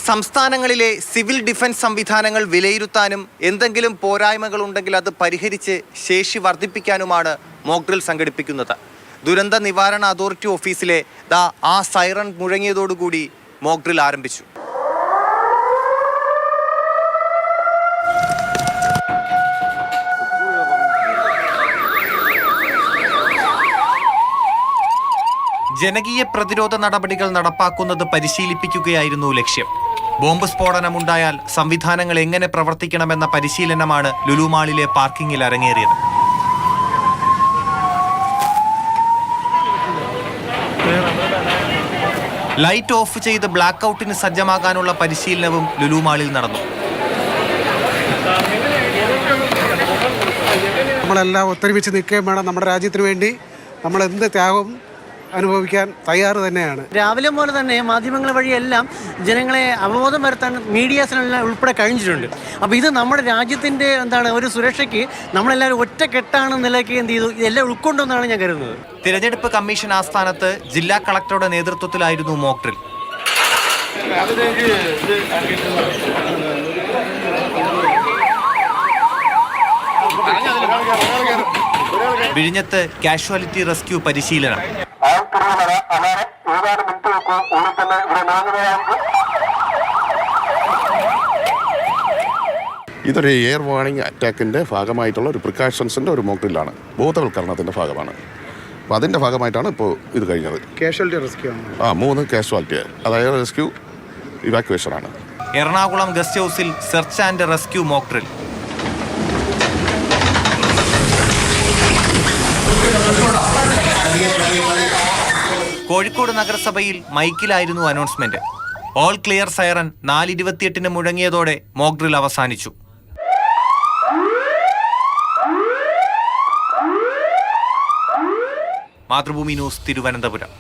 സംസ്ഥാനങ്ങളിലെ civil defence സംവിധാനങ്ങൾ വിലയിരുത്താനും എന്തെങ്കിലും പോരായ്മകൾ ഉണ്ടെങ്കിൽ അത് പരിഹരിച്ച് ശേഷി വർദ്ധിപ്പിക്കാനുമാണ് മോക്ക് ഡ്രിൽ സംഘടിപ്പിക്കുന്നത്. ദുരന്ത നിവാരണ അതോറിറ്റി ഓഫീസിലെ ആ സൈറൺ മുഴങ്ങിയതോടുകൂടി മോക്ക് ഡ്രിൽ ആരംഭിച്ചു. ജനകീയ പ്രതിരോധ നടപടികൾ നടപ്പാക്കുന്നത് പരിശീലിപ്പിക്കുകയായിരുന്നു ലക്ഷ്യം. ബോംബ് സ്ഫോടനമുണ്ടായാൽ സംവിധാനങ്ങൾ എങ്ങനെ പ്രവർത്തിക്കണമെന്ന പരിശീലനമാണ് ലുലു മാളിലെ പാർക്കിങ്ങിൽ അരങ്ങേറിയത്. ലൈറ്റ് ഓഫ് ചെയ്ത് ബ്ലാക്ക് ഔട്ടിന് സജ്ജമാകാനുള്ള പരിശീലനവും ലുലു മാളിൽ നടന്നു. നമ്മളെല്ലാം ഒത്തൊരുമിച്ച് നിൽക്കുകയും വേണം. നമ്മുടെ രാജ്യത്തിന് വേണ്ടി നമ്മൾ എന്ത് ത്യാഗം അനുഭവിക്കാൻ തയ്യാറ് തന്നെയാണ്. രാവിലെ പോലെ തന്നെ മാധ്യമങ്ങൾ വഴിയെല്ലാം ജനങ്ങളെ അവബോധം വരുത്താൻ മീഡിയാസിനെല്ലാം ഉൾപ്പെടെ കഴിഞ്ഞിട്ടുണ്ട്. അപ്പോൾ ഇത് നമ്മുടെ രാജ്യത്തിൻ്റെ ഒരു സുരക്ഷയ്ക്ക് നമ്മളെല്ലാവരും ഒറ്റക്കെട്ടാണെന്ന നിലയ്ക്ക് എന്ത് ചെയ്തു ഇതെല്ലാം ഉൾക്കൊണ്ടെന്നാണ് ഞാൻ കരുതുന്നത്. തിരഞ്ഞെടുപ്പ് കമ്മീഷൻ ആസ്ഥാനത്ത് ജില്ലാ കളക്ടറുടെ നേതൃത്വത്തിലായിരുന്നു മോക്ക് ഡ്രിൽ. വിഴിഞ്ഞത്ത് കാഷ്വാലിറ്റി റെസ്ക്യൂ പരിശീലനം. ഇതൊരു എയർ വാർണിംഗ് അറ്റാക്കിൻ്റെ ഭാഗമായിട്ടുള്ള ഒരു പ്രിക്കോഷൻസിൻ്റെ ഒരു മോക്ക് ഡ്രില്ലാണ്. ബോധവൽക്കരണത്തിൻ്റെ ഭാഗമാണ്. അപ്പോൾ അതിൻ്റെ ഭാഗമായിട്ടാണ് ഇപ്പോൾ ഇത് കഴിഞ്ഞത്. കാഷ്വാലിറ്റി റെസ്ക്യൂ 3 കാഷ്വാലിറ്റി, അതായത് റെസ്ക്യൂ ഇവാക്യുവേഷനാണ്. എറണാകുളം ഗസ്റ്റ് ഹൗസിൽ search and rescue mock drill. Kozhikode നഗരസഭയിൽ മൈക്കിലായിരുന്നു അനൗൺസ്മെന്റ്. ഓൾ ക്ലിയർ സൈറൻ 4:28 മുഴങ്ങിയതോടെ മോക്ക് ഡ്രിൽ അവസാനിച്ചു. മാതൃഭൂമി ന്യൂസ്, തിരുവനന്തപുരം.